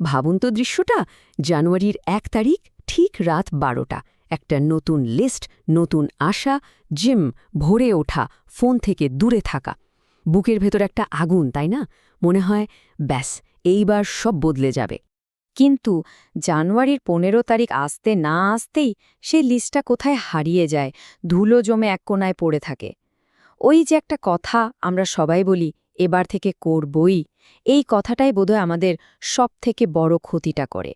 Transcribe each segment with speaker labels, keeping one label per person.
Speaker 1: ভাবুন তো দৃশ্যটা, জানুয়ারির ১ তারিখ, ঠিক রাত ১২টা, একটা নতুন লিস্ট, নতুন আশা, জিম, ভোরে ওঠা, ফোন থেকে দূরে থাকা। বুকের ভেতর একটা আগুন, তাই না? মনে হয় ব্যাস, এইবার সব বদলে যাবে।
Speaker 2: কিন্তু জানুয়ারির ১৫ তারিখ আসতে না আসতেই সেই লিস্টটা কোথায় হারিয়ে যায়, ধুলো জমে এক কোণায় পড়ে থাকে। ওই যে একটা কথা আমরা সবাই বলি, এবার থেকে করবই, এই কথাটাই বোধহয় আমাদের সবথেকে বড় ক্ষতিটা করে।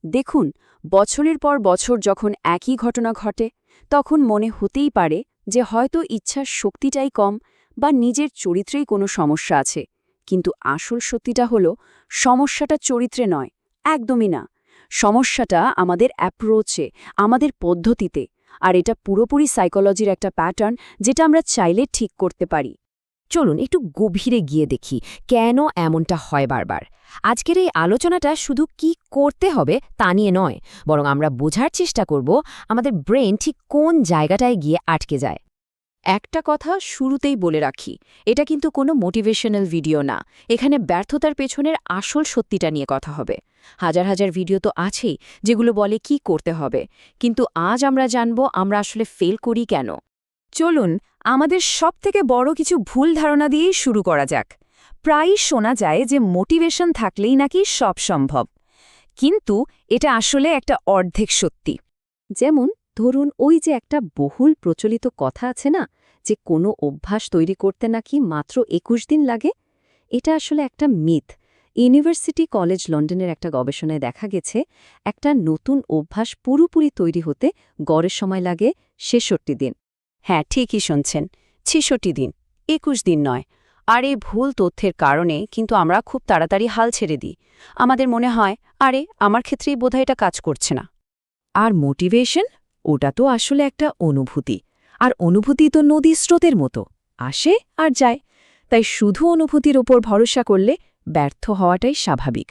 Speaker 3: দেখুন, বছরের পর বছর যখন একই ঘটনা ঘটে, তখন মনে হতেই পারে যে হয়তো ইচ্ছার শক্তিটাই কম বা নিজের চরিত্রেই কোনো সমস্যা আছে। কিন্তু আসল সত্যিটা হলো, সমস্যাটা চরিত্রে নয়, একদমই না। সমস্যাটা আমাদের অ্যাপ্রোচে, আমাদের পদ্ধতিতে। আর এটা পুরোপুরি সাইকোলজির একটা প্যাটার্ন, যেটা আমরা চাইলে ঠিক করতে পারি।
Speaker 1: চলুন একটু গভীরে গিয়ে দেখি কেন এমনটা হয় বারবার। আজকের এই আলোচনাটা শুধু কি করতে হবে তা নিয়ে নয়, বরং আমরা বোঝার চেষ্টা করব আমাদের ব্রেন ঠিক কোন জায়গাটায় গিয়ে আটকে যায়।
Speaker 3: একটা কথা শুরুতেই বলে রাখি, এটা কিন্তু কোনো মোটিভেশনাল ভিডিও না। এখানে ব্যর্থতার পেছনের আসল সত্যিটা নিয়ে কথা হবে। হাজার হাজার ভিডিও তো আছেই যেগুলো বলে কি করতে হবে, কিন্তু আজ আমরা জানব আমরা আসলে ফেল করি কেন। চলুন আমাদের সবথেকে বড় কিছু ভুল ধারণা দিয়েই শুরু করা যাক। প্রায়ই শোনা যায় যে মোটিভেশন থাকলেই নাকি সব সম্ভব, কিন্তু এটা আসলে একটা অর্ধেক সত্যি।
Speaker 2: যেমন ধরুন, ওই যে একটা বহুল প্রচলিত কথা আছে না, যে কোনো অভ্যাস তৈরি করতে নাকি মাত্র ২১ দিন লাগে। এটা আসলে একটা মিথ। ইউনিভার্সিটি কলেজ লন্ডনের একটা গবেষণায় দেখা গেছে, একটা নতুন অভ্যাস পুরোপুরি তৈরি হতে গড়ে সময় লাগে ৬৬ দিন।
Speaker 3: হ্যাঁ, ঠিকই শুনছেন, ৬৬ দিন, ২১ দিন নয়। আর এই ভুল তথ্যের কারণে কিন্তু আমরা খুব তাড়াতাড়ি হাল ছেড়ে দিই। আমাদের মনে হয়, আরে আমার ক্ষেত্রেই বোধহয় এটা কাজ করছে না।
Speaker 4: আর মোটিভেশন, ওটা তো আসলে একটা অনুভূতি। আর অনুভূতি তো নদীর স্রোতের মতো, আসে আর যায়। তাই শুধু অনুভূতির ওপর ভরসা করলে ব্যর্থ হওয়াটাই স্বাভাবিক।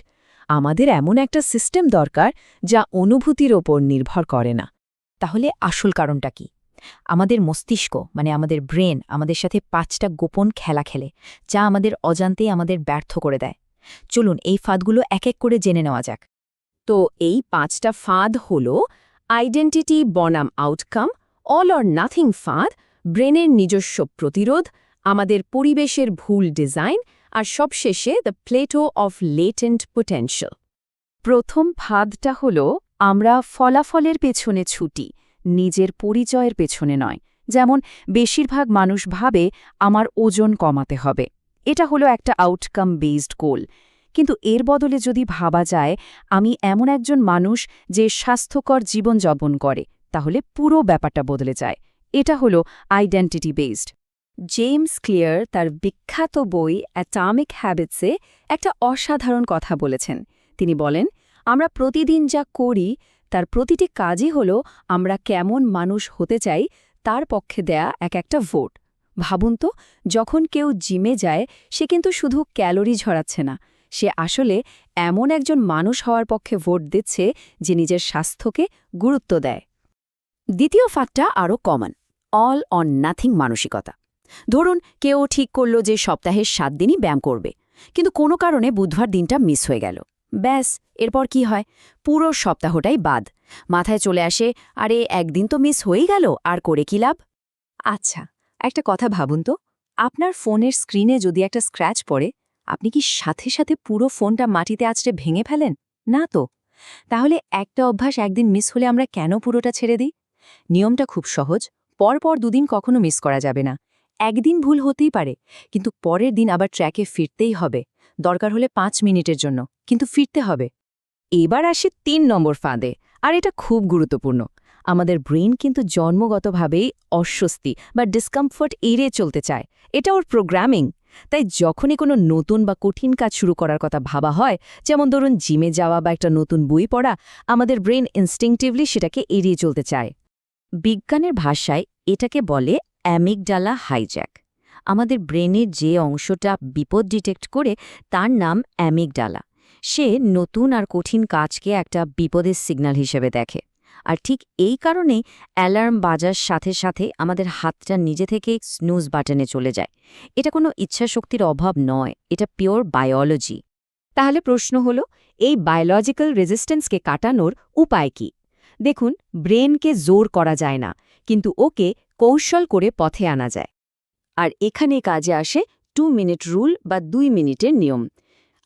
Speaker 4: আমাদের এমন একটা সিস্টেম দরকার যা অনুভূতির ওপর নির্ভর করে না।
Speaker 1: তাহলে আসল কারণটা কি? আমাদের মস্তিষ্ক, মানে আমাদের ব্রেন, আমাদের সাথে ৫টা গোপন খেলা খেলে, যা আমাদের অজান্তেই আমাদের ব্যর্থ করে দেয়। চলুন এই ফাঁদগুলো এক এক করে জেনে নেওয়া যাক।
Speaker 3: তো এই ৫টা ফাঁদ হল আইডেন্টিটি বনাম আউটকাম, অল অর নাথিং ফাঁদ, ব্রেনের নিজস্ব প্রতিরোধ, আমাদের পরিবেশের ভুল ডিজাইন, আর সবশেষে the Plato of latent potential. প্রথম ফাঁদটা হল আমরা ফলাফলের পেছনে ছুটি, নিজের পরিচয়ের পেছনে নয়। যেমন বেশিরভাগ মানুষ ভাবে আমার ওজন কমাতে হবে, এটা হলো একটা আউটকাম বেসড গোল। কিন্তু এর বদলে যদি ভাবা যায় আমি এমন একজন মানুষ যে স্বাস্থ্যকর জীবনযাপন করে, তাহলে পুরো ব্যাপারটা বদলে যায়। এটা হলো আইডেন্টিটি বেসড। জেমস ক্লিয়ার তার বিখ্যাত বই অ্যাটমিক হ্যাবিটসে একটা অসাধারণ কথা বলেছেন। তিনি বলেন, আমরা প্রতিদিন যা করি তার প্রতিটি কাজই হলো আমরা কেমন মানুষ হতে চাই তার পক্ষে দেয়া এক একটা ভোট। ভাবুন তো, যখন কেউ জিমে যায় সে কিন্তু শুধু ক্যালোরি ঝরাচ্ছে না, সে আসলে এমন একজন মানুষ হওয়ার পক্ষে ভোট দিচ্ছে যে নিজের স্বাস্থ্যকে গুরুত্ব দেয়। দ্বিতীয় ফাঁদটা আরও কমন, অল অন নাথিং মানসিকতা। ধরুন কেউ ঠিক করল যে সপ্তাহের ৭ দিনই ব্যায়াম করবে, কিন্তু কোনো কারণে বুধবার দিনটা মিস হয়ে গেল। ব্যাস, এরপর কি হয়? পুরো সপ্তাহটাই বাদ। মাথায় চলে আসে, আরে একদিন তো মিস হয়েই গেল, আর করে কি লাভ?
Speaker 2: আচ্ছা, একটা কথা ভাবুন তো, আপনার ফোনের স্ক্রিনে যদি একটা স্ক্র্যাচ পড়ে, আপনি কি সাথে সাথে পুরো ফোনটা মাটিতে আছড়ে ভেঙে ফেলেন? না তো। তাহলে একটা অভ্যাস একদিন মিস হলে আমরা কেন পুরোটা ছেড়ে দিই? নিয়মটা খুব সহজ, পরপর দুদিন কখনো মিস করা যাবে না। একদিন ভুল হতেই পারে, কিন্তু পরের দিন আবার ট্র্যাকে ফিরতেই হবে। দরকার হলে ৫ মিনিটের জন্য, কিন্তু ফিরতে হবে।
Speaker 1: এবার আসে ৩ নম্বর ফাঁদে, আর এটা খুব গুরুত্বপূর্ণ। আমাদের ব্রেন কিন্তু জন্মগতভাবেই অস্বস্তি বা ডিসকমফোর্ট এড়িয়ে চলতে চায়, এটা ওর প্রোগ্রামিং। তাই যখনই কোনো নতুন বা কঠিন কাজ শুরু করার কথা ভাবা হয়, যেমন ধরুন জিমে যাওয়া বা একটা নতুন বই পড়া, আমাদের ব্রেন ইনস্টিংটিভলি সেটাকে এড়িয়ে চলতে চায়। বিজ্ঞানের ভাষায় এটাকে বলে অ্যামিগডালা হাইজ্যাক। আমাদের ব্রেনের যে অংশটা বিপদ ডিটেক্ট করে তার নাম অ্যামিগডালা। সে নতুন আর কঠিন কাজকে একটা বিপদের সিগন্যাল হিসেবে দেখে। আর ঠিক এই কারণেই অ্যালার্ম বাজার সাথে সাথে আমাদের হাতটা নিজে থেকেই স্নুজ বাটনে চলে যায়। এটা কোনো ইচ্ছাশক্তির অভাব নয়, এটা পিওর বায়োলজি। তাহলে প্রশ্ন হলো, এই বায়োলজিক্যাল রেজিস্ট্যান্সকে কাটানোর উপায় কি? দেখুন, ব্রেনকে জোর করা যায় না, কিন্তু ওকে কৌশল করে পথে আনা যায়। আর এখানে কাজে আসে 2 মিনিট রুল বা 2 মিনিটের নিয়ম।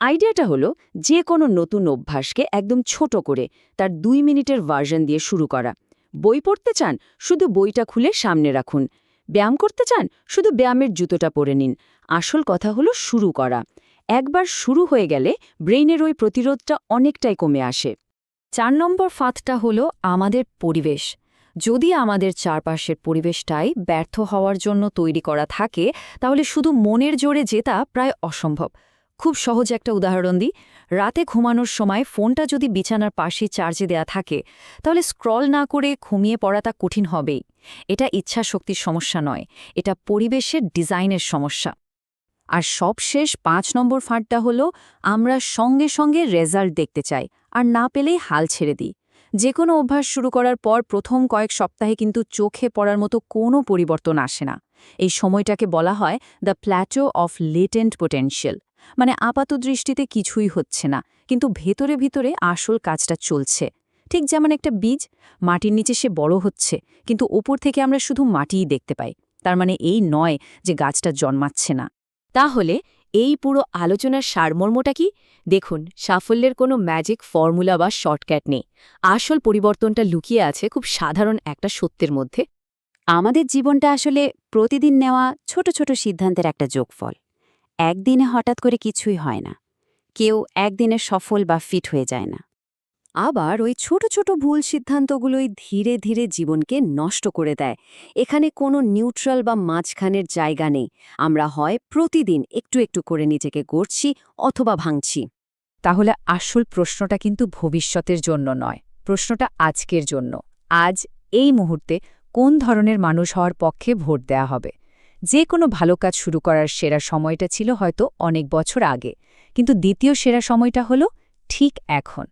Speaker 1: আইডিয়াটা হলো যে কোনো নতুন অভ্যাসকে একদম ছোট করে তার 2 মিনিটের ভার্সন দিয়ে শুরু করা। বই পড়তে চান, শুধু বইটা খুলে সামনে রাখুন। ব্যায়াম করতে চান, শুধু ব্যায়ামের জুতোটা পরে নিন। আসল কথা হলো শুরু করা। একবার শুরু হয়ে গেলে ব্রেইনের ওই প্রতিরোধটা অনেকটাই কমে আসে।
Speaker 2: 4 নম্বর ফাঁদটা হলো আমাদের পরিবেশ। যদি আমাদের চারপাশের পরিবেশটাই ব্যর্থ হওয়ার জন্য তৈরি করা থাকে, তাহলে শুধু মনের জোরে জেতা প্রায় অসম্ভব। খুব সহজ একটা উদাহরণ দিই, রাতে ঘুমানোর সময় ফোনটা যদি বিছানার পাশে চার্জে দেয়া থাকে, তাহলে স্ক্রল না করে ঘুমিয়ে পড়াটা কঠিন হবেই। এটা ইচ্ছাশক্তির সমস্যা নয়, এটা পরিবেশের ডিজাইনের সমস্যা। আর সবশেষ 5 নম্বর ফাঁদটা হলো আমরা সঙ্গে সঙ্গে রেজাল্ট দেখতে চাই, আর না পেলেই হাল ছেড়ে দিই। যে কোনো অভ্যাস শুরু করার পর প্রথম কয়েক সপ্তাহে কিন্তু চোখে পড়ার মতো কোনো পরিবর্তন আসে না। এই সময়টাকে বলা হয় the Plato of latent potential, মানে আপাত দৃষ্টিতে কিছুই হচ্ছে না, কিন্তু ভেতরে ভিতরে আসল কাজটা চলছে। ঠিক যেমন একটা বীজ, মাটির নিচে সে বড় হচ্ছে, কিন্তু ওপর থেকে আমরা শুধু মাটিই দেখতে পাই। তার মানে এই নয় যে গাছটা জন্মাচ্ছে না।
Speaker 1: তাহলে এই পুরো আলোচনার সারমর্মটা কি? দেখুন, সাফল্যের কোনো ম্যাজিক ফর্মুলা বা শর্টকাট নেই। আসল পরিবর্তনটা লুকিয়ে আছে খুব সাধারণ একটা সত্যের মধ্যে।
Speaker 2: আমাদের জীবনটা আসলে প্রতিদিন নেওয়া ছোট ছোট সিদ্ধান্তের একটা যোগফল। একদিনে হঠাৎ করে কিছুই হয় না, কেউ একদিনে সফল বা ফিট হয়ে যায় না। আবার ওই ছোট ছোট ভুল সিদ্ধান্তগুলোই ধীরে ধীরে জীবনকে নষ্ট করে দেয়। এখানে কোনো নিউট্রাল বা মাঝখানের জায়গা নেই। আমরা হয় প্রতিদিন একটু একটু করে নিজেকে গড়ছি অথবা ভাঙছি।
Speaker 4: তাহলে আসল প্রশ্নটা কিন্তু ভবিষ্যতের জন্য নয়, প্রশ্নটা আজকের জন্য। আজ এই মুহূর্তে কোন ধরনের মানুষ হওয়ার পক্ষে ভোট দেয়া হবে? যে কোনো ভালো কাজ শুরু করার সেরা সময়টা ছিল হয়তো অনেক বছর আগে, কিন্তু দ্বিতীয় সেরা সময়টা হলো ঠিক এখন।